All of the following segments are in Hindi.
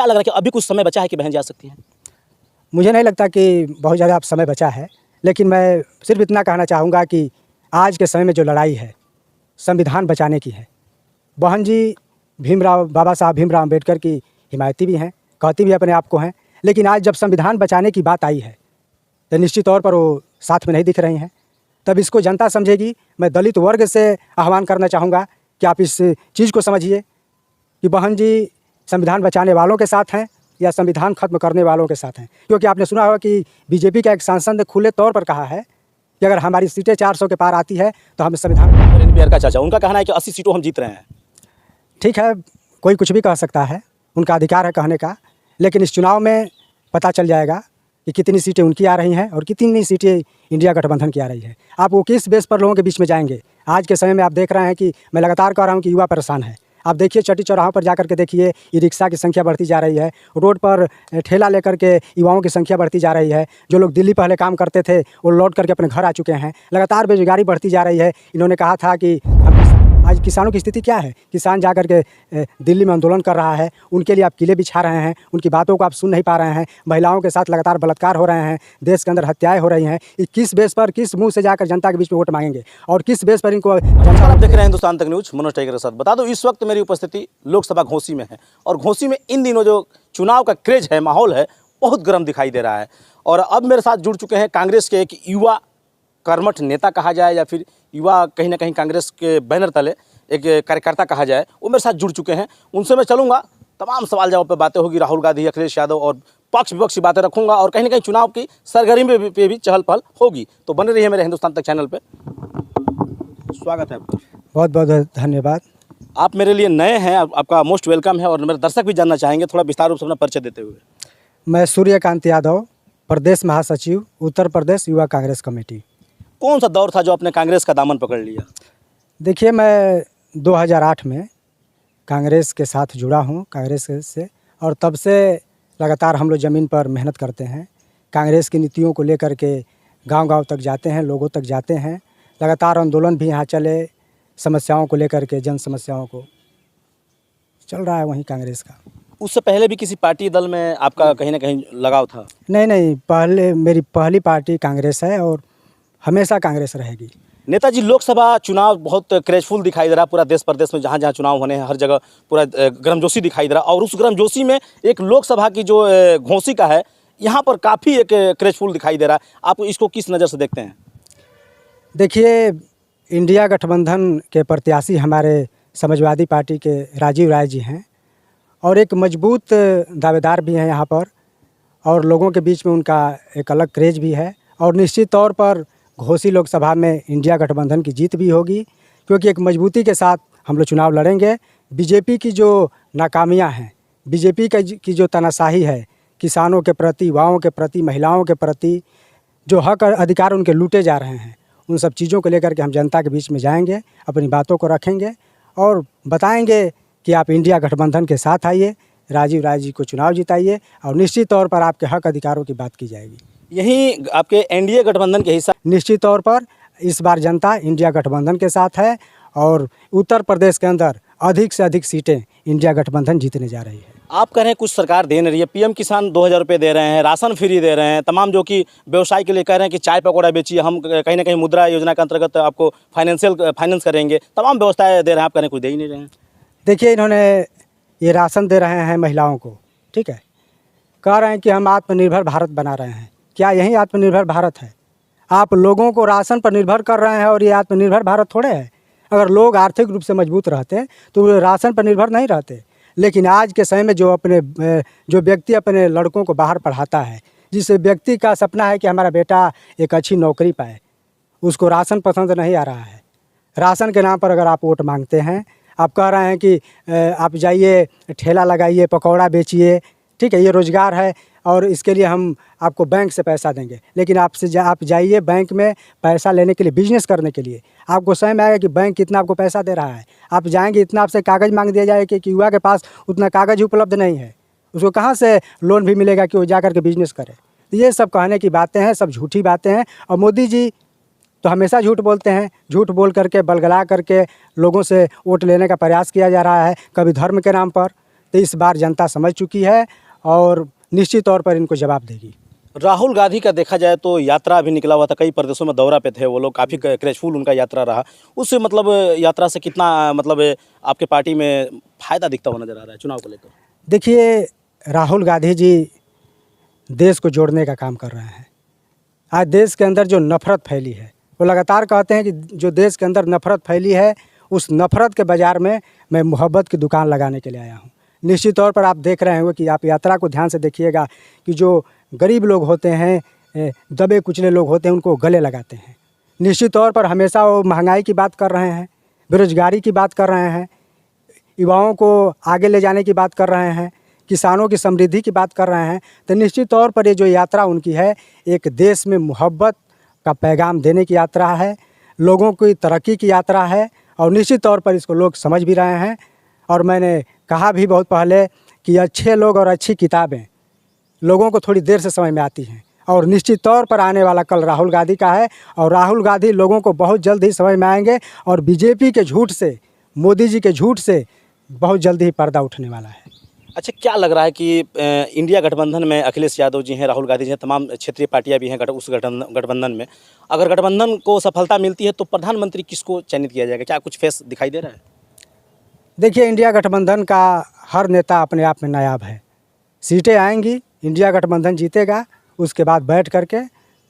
क्या लग रहा है कि अभी कुछ समय बचा है कि बहन जा सकती हैं? मुझे नहीं लगता कि बहुत ज़्यादा समय बचा है, लेकिन मैं सिर्फ इतना कहना चाहूँगा कि आज के समय में जो लड़ाई है संविधान बचाने की है। बहन जी बाबा साहब भीमराव अम्बेडकर की हिमायती भी हैं, कहती भी अपने आप को हैं, लेकिन आज जब संविधान बचाने की बात आई है तो निश्चित तौर पर वो साथ में नहीं दिख रही हैं। तब इसको जनता समझेगी। मैं दलित वर्ग से आह्वान करना चाहूँगा कि आप इस चीज़ को समझिए कि बहन जी संविधान बचाने वालों के साथ हैं या संविधान खत्म करने वालों के साथ हैं। क्योंकि आपने सुना होगा कि बीजेपी का एक सांसद ने खुले तौर पर कहा है कि अगर हमारी सीटें 400 के पार आती है तो हम संविधान। एनपीआर का चाचा, उनका कहना है कि 80 सीटों हम जीत रहे हैं। ठीक है, कोई कुछ भी कह सकता है, उनका अधिकार है कहने का, लेकिन इस चुनाव में पता चल जाएगा कि कितनी सीटें उनकी आ रही हैं और कितनी सीटें इंडिया गठबंधन की आ रही है। आप वो किस बेस पर लोगों के बीच में जाएंगे? आज के समय में आप देख रहे हैं कि मैं लगातार कह रहा हूँ कि युवा परेशान है। आप देखिए चट्टी चौराहों पर जाकर के देखिए, ई रिक्शा की संख्या बढ़ती जा रही है, रोड पर ठेला लेकर के युवाओं की संख्या बढ़ती जा रही है। जो लोग दिल्ली पहले काम करते थे वो लौट करके अपने घर आ चुके हैं। लगातार बेरोजगारी बढ़ती जा रही है। इन्होंने कहा था कि आज किसानों की स्थिति क्या है? किसान जा कर के दिल्ली में आंदोलन कर रहा है, उनके लिए आप किले बिछा रहे हैं, उनकी बातों को आप सुन नहीं पा रहे हैं। महिलाओं के साथ लगातार बलात्कार हो रहे हैं, देश के अंदर हत्याएं हो रही हैं। किस बेस पर, किस मुंह से जाकर जनता के बीच में वोट मांगेंगे और किस बेस पर इनको? नमस्कार, आप देख रहे हैं हिंदुस्तान तक न्यूज, मनोज टाइगर के साथ। बता दो, इस वक्त मेरी उपस्थिति लोकसभा घोसी में है और घोसी में इन दिनों जो चुनाव का क्रेज है, माहौल है, बहुत गर्म दिखाई दे रहा है। और अब मेरे साथ जुड़ चुके हैं कांग्रेस के एक युवा कर्मठ नेता कहा जाए या फिर युवा कहीं ना कहीं कांग्रेस के बैनर तले एक कार्यकर्ता कहा जाए, वो मेरे साथ जुड़ चुके हैं। उनसे मैं चलूँगा, तमाम सवाल जवाब पे बातें होगी। राहुल गांधी, अखिलेश यादव और पक्ष विपक्ष की बातें रखूंगा और कहीं ना कहीं चुनाव की सरगर्मी पे भी चहल पहल होगी। तो बने रहिए मेरे हिंदुस्तान तक चैनल पे। स्वागत है आपका। बहुत बहुत धन्यवाद। आप मेरे लिए नए हैं, आपका मोस्ट वेलकम है और मेरे दर्शक भी जानना चाहेंगे, थोड़ा विस्तार रूप से अपना परिचय देते हुए। मैं सूर्यकांत यादव, प्रदेश महासचिव, उत्तर प्रदेश युवा कांग्रेस कमेटी। कौन सा दौर था जो आपने कांग्रेस का दामन पकड़ लिया? देखिए, मैं 2008 में कांग्रेस के साथ जुड़ा हूँ, कांग्रेस से, और तब से लगातार हम लोग ज़मीन पर मेहनत करते हैं। कांग्रेस की नीतियों को लेकर के गांव-गांव तक जाते हैं, लोगों तक जाते हैं। लगातार आंदोलन भी यहाँ चले, समस्याओं को लेकर के, जन समस्याओं को चल रहा है वहीं कांग्रेस का। उससे पहले भी किसी पार्टी दल में आपका कहीं ना कहीं लगाव था? नहीं, पहले मेरी पहली पार्टी कांग्रेस है और हमेशा कांग्रेस रहेगी। नेताजी, लोकसभा चुनाव बहुत क्रेजफुल दिखाई दे रहा, पूरा देश प्रदेश में जहाँ जहाँ चुनाव होने हैं हर जगह पूरा गर्मजोशी दिखाई दे रहा। और उस गर्मजोशी में एक लोकसभा की जो घोसी का है, यहाँ पर काफ़ी एक क्रेजफुल दिखाई दे रहा है। आप इसको किस नज़र से देखते हैं? देखिए, इंडिया गठबंधन के प्रत्याशी हमारे समाजवादी पार्टी के राजीव राय जी हैं और एक मजबूत दावेदार भी हैं यहाँ पर, और लोगों के बीच में उनका एक अलग क्रेज भी है। और निश्चित तौर पर घोसी लोकसभा में इंडिया गठबंधन की जीत भी होगी, क्योंकि एक मजबूती के साथ हम लोग चुनाव लड़ेंगे। बीजेपी की जो नाकामियां हैं, बीजेपी की जो तानाशाही है, किसानों के प्रति, युवाओं के प्रति, महिलाओं के प्रति जो हक अधिकार उनके लूटे जा रहे हैं, उन सब चीज़ों को लेकर के हम जनता के बीच में जाएंगे, अपनी बातों को रखेंगे और बताएंगे कि आप इंडिया गठबंधन के साथ आइए, राजीव राय जी को चुनाव जिताइए और निश्चित तौर पर आपके हक अधिकारों की बात की जाएगी। यही आपके एनडीए गठबंधन के हिस्सा? निश्चित तौर पर इस बार जनता इंडिया गठबंधन के साथ है और उत्तर प्रदेश के अंदर अधिक से अधिक सीटें इंडिया गठबंधन जीतने जा रही है। आप कह रहे हैं कुछ सरकार दे नहीं रही है, पीएम किसान 2000 रुपये दे रहे हैं, राशन फ्री दे रहे हैं, तमाम जो कि व्यवसाय के लिए कह रहे हैं कि चाय पकौड़ा बेचिए, हम कहीं ना कहीं मुद्रा योजना के अंतर्गत आपको फाइनेंस करेंगे, तमाम व्यवस्थाएं दे रहे हैं। आप कह रहे हैं कुछ दे ही नहीं रहे हैं। देखिए, इन्होंने ये राशन दे रहे हैं महिलाओं को, ठीक है, कह रहे हैं कि हम आत्मनिर्भर भारत बना रहे हैं। क्या यही आत्मनिर्भर भारत है? आप लोगों को राशन पर निर्भर कर रहे हैं और ये आत्मनिर्भर भारत थोड़े है। अगर लोग आर्थिक रूप से मजबूत रहते तो वो राशन पर निर्भर नहीं रहते। लेकिन आज के समय में जो व्यक्ति अपने लड़कों को बाहर पढ़ाता है, जिस व्यक्ति का सपना है कि हमारा बेटा एक अच्छी नौकरी पाए, उसको राशन पसंद नहीं आ रहा है। राशन के नाम पर अगर आप वोट मांगते हैं, आप कह रहे हैं कि आप जाइए ठेला लगाइए, पकौड़ा बेचिए, ठीक है, ये रोज़गार है और इसके लिए हम आपको बैंक से पैसा देंगे। लेकिन आप जाइए बैंक में पैसा लेने के लिए, बिजनेस करने के लिए, आपको समझ में आएगा कि बैंक कितना आपको पैसा दे रहा है। आप जाएंगे, इतना आपसे कागज़ मांग दिया जाएगा कि युवा के पास उतना कागज़ उपलब्ध नहीं है, उसको कहाँ से लोन भी मिलेगा कि वो जा कर के बिजनेस करे। तो ये सब कहने की बातें हैं, सब झूठी बातें हैं। और मोदी जी तो हमेशा झूठ बोलते हैं, झूठ बोल करके, बलगला करके लोगों से वोट लेने का प्रयास किया जा रहा है, कभी धर्म के नाम पर। तो इस बार जनता समझ चुकी है और निश्चित तौर पर इनको जवाब देगी। राहुल गांधी का देखा जाए तो यात्रा भी निकला हुआ था, कई प्रदेशों में दौरा पे थे वो लोग, काफ़ी क्रेजफुल उनका यात्रा रहा। उससे मतलब यात्रा से कितना मतलब आपके पार्टी में फ़ायदा दिखता हुआ नज़र आ रहा है चुनाव को लेकर? देखिए, राहुल गांधी जी देश को जोड़ने का काम कर रहे हैं। आज देश के अंदर जो नफ़रत फैली है, वो लगातार कहते हैं कि जो देश के अंदर नफ़रत फैली है, उस नफ़रत के बाज़ार में मैं मोहब्बत की दुकान लगाने के लिए आया हूँ। निश्चित तौर पर आप देख रहे होंगे कि आप यात्रा को ध्यान से देखिएगा कि जो गरीब लोग होते हैं, दबे कुचले लोग होते हैं, उनको गले लगाते हैं। निश्चित तौर पर हमेशा वो महंगाई की बात कर रहे हैं, बेरोजगारी की बात कर रहे हैं, युवाओं को आगे ले जाने की बात कर रहे हैं, किसानों की समृद्धि की बात कर रहे हैं। तो निश्चित तौर पर ये जो यात्रा उनकी है, एक देश में मोहब्बत का पैगाम देने की यात्रा है, लोगों की तरक्की की यात्रा है और निश्चित तौर पर इसको लोग समझ भी रहे हैं। और मैंने कहा भी बहुत पहले कि अच्छे लोग और अच्छी किताबें लोगों को थोड़ी देर से समझ में आती हैं और निश्चित तौर पर आने वाला कल राहुल गांधी का है और राहुल गांधी लोगों को बहुत जल्द ही समझ में आएंगे और बीजेपी के झूठ से, मोदी जी के झूठ से बहुत जल्द ही पर्दा उठने वाला है। अच्छा, क्या लग रहा है कि इंडिया गठबंधन में अखिलेश यादव जी हैं, राहुल गांधी जी हैं, तमाम क्षेत्रीय पार्टियां भी हैं उस गठबंधन में, अगर गठबंधन को सफलता मिलती है तो प्रधानमंत्री किसको चयनित किया जाएगा? क्या कुछ फेस दिखाई दे रहा है? देखिए, इंडिया गठबंधन का हर नेता अपने आप में नायाब है। सीटें आएंगी, इंडिया गठबंधन जीतेगा, उसके बाद बैठ करके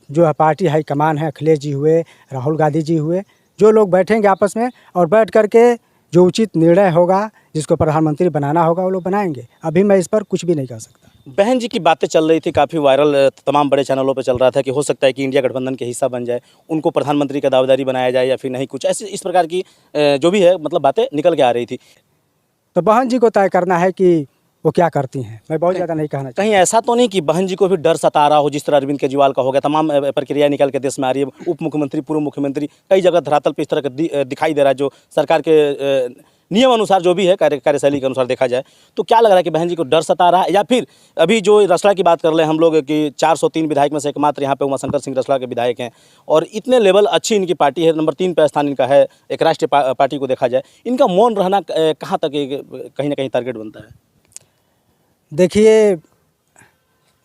जो पार्टी हाईकमान है, अखिलेश जी हुए, राहुल गांधी जी हुए, जो लोग बैठेंगे आपस में और बैठ करके जो उचित निर्णय होगा, जिसको प्रधानमंत्री बनाना होगा, वो लोग बनाएंगे। अभी मैं इस पर कुछ भी नहीं कह सकता। बहन जी की बातें चल रही थी, काफ़ी वायरल तमाम बड़े चैनलों पे चल रहा था कि हो सकता है कि इंडिया गठबंधन के हिस्सा बन जाए, उनको प्रधानमंत्री का दावेदारी बनाया जाए या फिर नहीं, कुछ ऐसी इस प्रकार की जो भी है मतलब बातें निकल के आ रही थी। तो बहन जी को तय करना है कि वो क्या करती हैं। मैं बहुत ज़्यादा नहीं कहना कहीं ऐसा तो नहीं कि बहन जी को भी डर सता रहा हो, जिस तरह अरविंद केजरीवाल का हो गया, तमाम प्रक्रिया निकल के देश में आ रही है, उप मुख्यमंत्री, पूर्व मुख्यमंत्री, कई जगह धरातल पर इस तरह का दिखाई दे रहा है, जो सरकार के नियम अनुसार जो भी है, कार्यशैली के अनुसार देखा जाए, तो क्या लग रहा है कि बहन जी को डर सता रहा है या फिर अभी जो रसला की बात कर ले हम लोग कि 403 विधायक में से एकमात्र यहाँ पे उमाशंकर सिंह रसला के विधायक हैं और इतने लेवल अच्छी इनकी पार्टी है, नंबर 3 पे स्थान इनका है एक राष्ट्रीय पार्टी को देखा जाए, इनका मौन रहना कहाँ तक कहीं ना कहीं टारगेट बनता है? देखिए,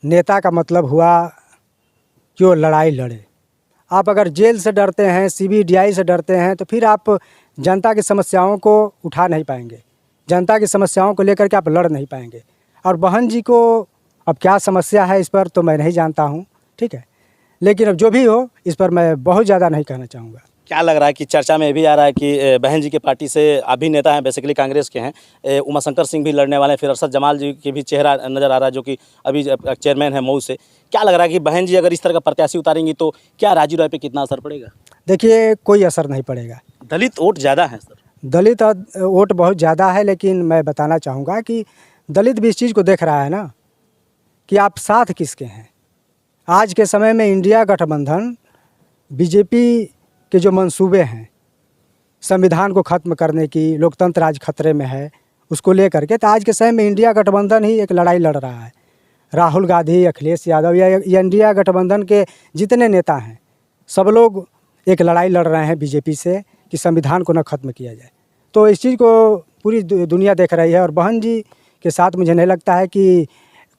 नेता का मतलब हुआ कि वो लड़ाई लड़े। आप अगर जेल से डरते हैं, सीबीडीआई से डरते हैं, तो फिर आप जनता की समस्याओं को उठा नहीं पाएंगे, जनता की समस्याओं को लेकर के आप लड़ नहीं पाएंगे। और बहन जी को अब क्या समस्या है इस पर तो मैं नहीं जानता हूँ, ठीक है, लेकिन अब जो भी हो इस पर मैं बहुत ज़्यादा नहीं कहना चाहूँगा। क्या लग रहा है कि चर्चा में भी आ रहा है कि बहन जी की पार्टी से अभी नेता हैं, बेसिकली कांग्रेस के हैं, उमाशंकर सिंह भी लड़ने वाले हैं, फिर अरशद जमाल जी की भी चेहरा नज़र आ रहा है जो कि अभी चेयरमैन है मऊ से। क्या लग रहा है कि बहन जी अगर इस तरह का प्रत्याशी उतारेंगी तो क्या राजू राय पे कितना असर पड़ेगा? देखिए, कोई असर नहीं पड़ेगा। दलित वोट ज़्यादा है सर, दलित वोट बहुत ज़्यादा है, लेकिन मैं बताना चाहूँगा कि दलित भी इस चीज़ को देख रहा है ना कि आप साथ किसके हैं। आज के समय में इंडिया गठबंधन बीजेपी के जो मंसूबे हैं, संविधान को ख़त्म करने की, लोकतंत्र आज खतरे में है, उसको लेकर के तो आज के समय में इंडिया गठबंधन ही एक लड़ाई लड़ रहा है। राहुल गांधी, अखिलेश यादव या इंडिया गठबंधन के जितने नेता हैं, सब लोग एक लड़ाई लड़ रहे हैं बीजेपी से कि संविधान को न ख़त्म किया जाए। तो इस चीज़ को पूरी दुनिया देख रही है और बहन जी के साथ मुझे नहीं लगता है कि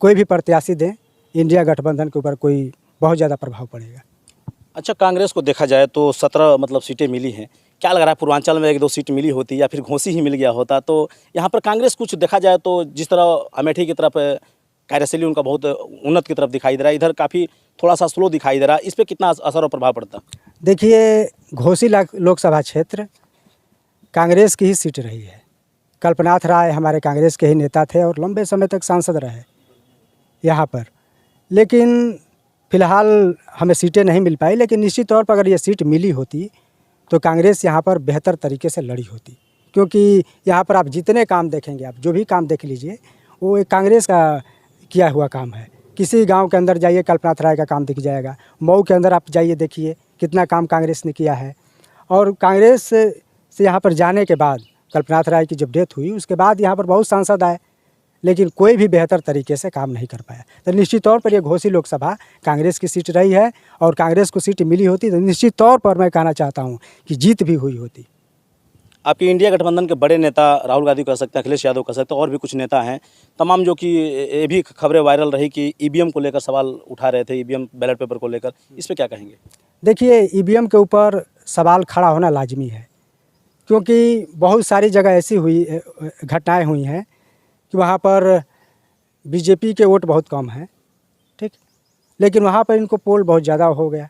कोई भी प्रत्याशी दें, इंडिया गठबंधन के ऊपर कोई बहुत ज़्यादा प्रभाव पड़ेगा। अच्छा, कांग्रेस को देखा जाए तो 17 मतलब सीटें मिली हैं। क्या लग रहा है पूर्वांचल में 1-2 सीट मिली होती या फिर घोंसी ही मिल गया होता तो यहाँ पर कांग्रेस कुछ देखा जाए तो जिस तरह अमेठी की तरफ कार्यशैली उनका बहुत उन्नत की तरफ दिखाई दे रहा है, इधर काफ़ी थोड़ा सा स्लो दिखाई दे रहा है, इस पर कितना असर और प्रभाव पड़ता? देखिए, घोसी लोकसभा क्षेत्र कांग्रेस की ही सीट रही है। कल्पनाथ राय हमारे कांग्रेस के ही नेता थे और लंबे समय तक सांसद रहे यहाँ पर, लेकिन फ़िलहाल हमें सीटें नहीं मिल पाई। लेकिन निश्चित तौर पर अगर ये सीट मिली होती तो कांग्रेस यहाँ पर बेहतर तरीके से लड़ी होती, क्योंकि यहाँ पर आप जितने काम देखेंगे, आप जो भी काम देख लीजिए, वो एक कांग्रेस का किया हुआ काम है। किसी गांव के अंदर जाइए, कल्पनाथ राय का काम दिख जाएगा। मऊ के अंदर आप जाइए, देखिए कितना काम कांग्रेस ने किया है। और कांग्रेस से यहाँ पर जाने के बाद, कल्पनाथ राय की जब डेथ हुई उसके बाद यहाँ पर बहुत सांसद आए, लेकिन कोई भी बेहतर तरीके से काम नहीं कर पाया। तो निश्चित तौर पर ये घोसी लोकसभा कांग्रेस की सीट रही है और कांग्रेस को सीट मिली होती तो निश्चित तौर पर मैं कहना चाहता हूँ कि जीत भी हुई होती। आपके इंडिया गठबंधन के बड़े नेता राहुल गांधी कह सकते हैं, अखिलेश यादव कह सकते हैं, और भी कुछ नेता हैं तमाम, जो कि ये भी खबरें वायरल रही कि ईवीएम को लेकर सवाल उठा रहे थे, ईवीएम बैलेट पेपर को लेकर। इस पे क्या कहेंगे? देखिए, ईवीएम के ऊपर सवाल खड़ा होना लाजमी है, क्योंकि बहुत सारी जगह ऐसी घटनाएं हुई हैं कि वहाँ पर बीजेपी के वोट बहुत कम हैं, ठीक, लेकिन वहाँ पर इनको पोल बहुत ज़्यादा हो गया।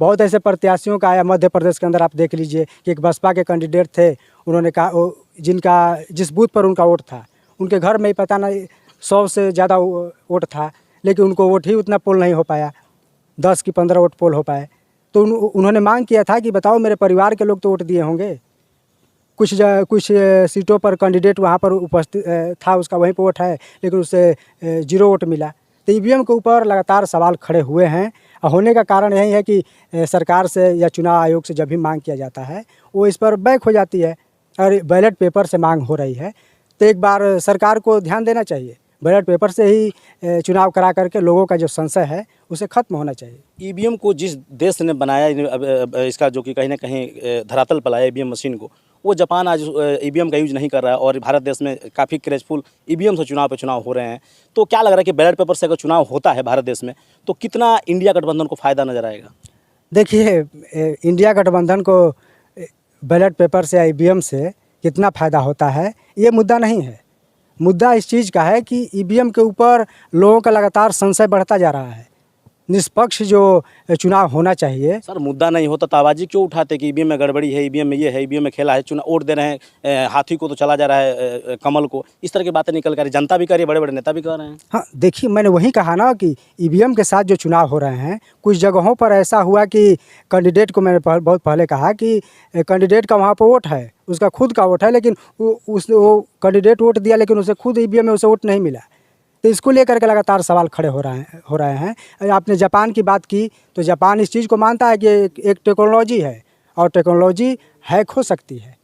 बहुत ऐसे प्रत्याशियों का आया मध्य प्रदेश के अंदर, आप देख लीजिए कि एक बसपा के कैंडिडेट थे, उन्होंने कहा जिनका जिस बूथ पर उनका वोट था, उनके घर में ही पता नहीं 100 से ज़्यादा वोट था, लेकिन उनको वोट ही उतना पोल नहीं हो पाया, 10 की 15 वोट पोल हो पाए। तो उन्होंने मांग किया था कि बताओ मेरे परिवार के लोग तो वोट दिए होंगे, कुछ सीटों पर कैंडिडेट वहाँ पर उपस्थित था, उसका वहीं पर वोट है, लेकिन उससे 0 वोट मिला। तो ईवीएम के ऊपर लगातार सवाल खड़े हुए हैं। होने का कारण यही है कि सरकार से या चुनाव आयोग से जब भी मांग किया जाता है वो इस पर बैक हो जाती है, और बैलेट पेपर से मांग हो रही है। तो एक बार सरकार को ध्यान देना चाहिए, बैलेट पेपर से ही चुनाव करा करके लोगों का जो संशय है उसे खत्म होना चाहिए। ईवीएम को जिस देश ने बनाया, इसका जो कि कहीं ना कहीं धरातल पर लाया ईवीएम मशीन को, वो जापान आज ईवीएम का यूज नहीं कर रहा है, और भारत देश में काफ़ी क्रेजफुल ईवीएम से चुनाव पे चुनाव हो रहे हैं। तो क्या लग रहा है कि बैलेट पेपर से अगर चुनाव होता है भारत देश में, तो कितना इंडिया गठबंधन को फ़ायदा नजर आएगा? देखिए, इंडिया गठबंधन को बैलेट पेपर से या ईवीएम से कितना फ़ायदा होता है ये मुद्दा नहीं है। मुद्दा इस चीज़ का है कि ईवीएम के ऊपर लोगों का लगातार संशय बढ़ता जा रहा है। निष्पक्ष जो चुनाव होना चाहिए। सर, मुद्दा नहीं होता तो आवाज़ क्यों उठाते कि ईवीएम में गड़बड़ी है, ईवीएम में ये है, ईवीएम में खेला है, चुनाव वोट दे रहे हैं हाथी को तो चला जा रहा है कमल को, इस तरह की बातें निकल कर जनता भी कर रही है, बड़े बड़े नेता भी कर रहे हैं। हाँ, देखिए, मैंने वही कहा ना कि ईवीएम के साथ जो चुनाव हो रहे हैं, कुछ जगहों पर ऐसा हुआ कि कैंडिडेट को, मैंने बहुत पहले कहा कि कैंडिडेट का वहाँ पर वोट है, उसका खुद का वोट है, लेकिन वो कैंडिडेट वोट दिया, लेकिन उसे खुद ईवीएम में उसे वोट नहीं मिला। तो इसको लेकर के लगातार सवाल खड़े हो रहे हैं। आपने जापान की बात की, तो जापान इस चीज़ को मानता है कि एक टेक्नोलॉजी है, और टेक्नोलॉजी हैक हो सकती है।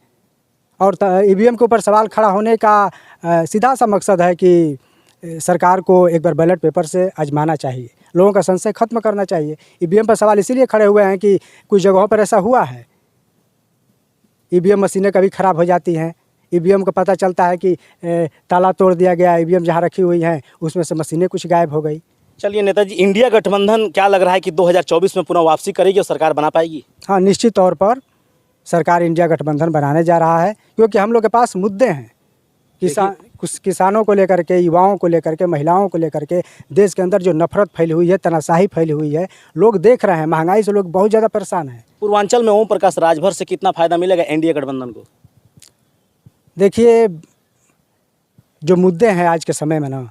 और ईवीएम के ऊपर सवाल खड़ा होने का सीधा सा मकसद है कि सरकार को एक बार बैलेट पेपर से आजमाना चाहिए, लोगों का संशय खत्म करना चाहिए। ईवीएम पर सवाल इसीलिए खड़े हुए हैं कि कुछ जगहों पर ऐसा हुआ है, ईवीएम मशीनें कभी ख़राब हो जाती हैं, ईवीएम को पता चलता है कि ताला तोड़ दिया गया, ईवीएम जहाँ रखी हुई हैं उसमें से मशीनें कुछ गायब हो गई। चलिए नेताजी, इंडिया गठबंधन क्या लग रहा है कि 2024 में पुनः वापसी करेगी और सरकार बना पाएगी? हाँ, निश्चित तौर पर सरकार इंडिया गठबंधन बनाने जा रहा है, क्योंकि हम लोग के पास मुद्दे हैं। किसानों को लेकर के, युवाओं को लेकर के, महिलाओं को लेकर के, देश के अंदर जो नफरत फैली हुई है, तनाशाही फैली हुई है, लोग देख रहे हैं, महंगाई से लोग बहुत ज़्यादा परेशान हैं। पूर्वांचल में ओम प्रकाश राजभर से कितना फ़ायदा मिलेगा एनडीए गठबंधन को? देखिए, जो मुद्दे हैं आज के समय में ना,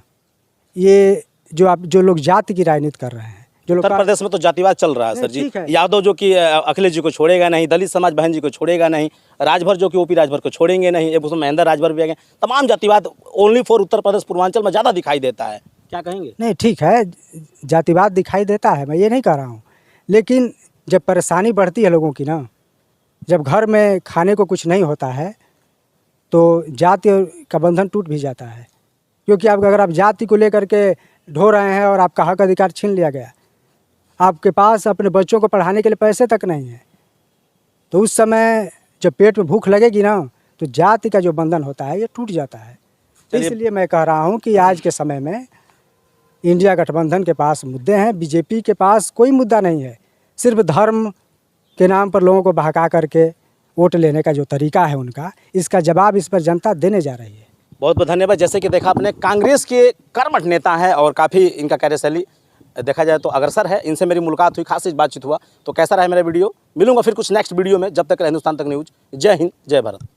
ये जो लोग जाति की राजनीति कर रहे हैं, जो लोग उत्तर प्रदेश में तो जातिवाद चल रहा है सर जी। यादव जो कि अखिलेश जी को छोड़ेगा नहीं, दलित समाज बहन जी को छोड़ेगा नहीं, राजभर जो कि ओपी राजभर को छोड़ेंगे नहीं, एक उसमें महेंद्र राजभर भी आ गए, तमाम जातिवाद ओनली फॉर उत्तर प्रदेश पूर्वांचल में ज़्यादा दिखाई देता है। क्या कहेंगे? नहीं, ठीक है, जातिवाद दिखाई देता है, मैं ये नहीं कह रहा हूँ, लेकिन जब परेशानी बढ़ती है लोगों की ना, जब घर में खाने को कुछ नहीं होता है, तो जाति का बंधन टूट भी जाता है। क्योंकि अगर आप जाति को लेकर के ढो रहे हैं और आपका हक अधिकार छीन लिया गया, आपके पास अपने बच्चों को पढ़ाने के लिए पैसे तक नहीं है, तो उस समय जब पेट में भूख लगेगी ना, तो जाति का जो बंधन होता है ये टूट जाता है। इसलिए मैं कह रहा हूँ कि आज के समय में इंडिया गठबंधन के पास मुद्दे हैं, बीजेपी के पास कोई मुद्दा नहीं है। सिर्फ धर्म के नाम पर लोगों को बहका करके वोट लेने का जो तरीका है उनका, इसका जवाब इस पर जनता देने जा रही है। बहुत बहुत धन्यवाद। जैसे कि देखा आपने, कांग्रेस के कर्मठ नेता हैं और काफ़ी इनका कार्यशैली देखा जाए तो अग्रसर है। इनसे मेरी मुलाकात हुई, खास बातचीत हुआ। तो कैसा रहा मेरा वीडियो? मिलूंगा फिर कुछ नेक्स्ट वीडियो में। जब तक हिंदुस्तान तक न्यूज़। जय हिंद, जय भारत।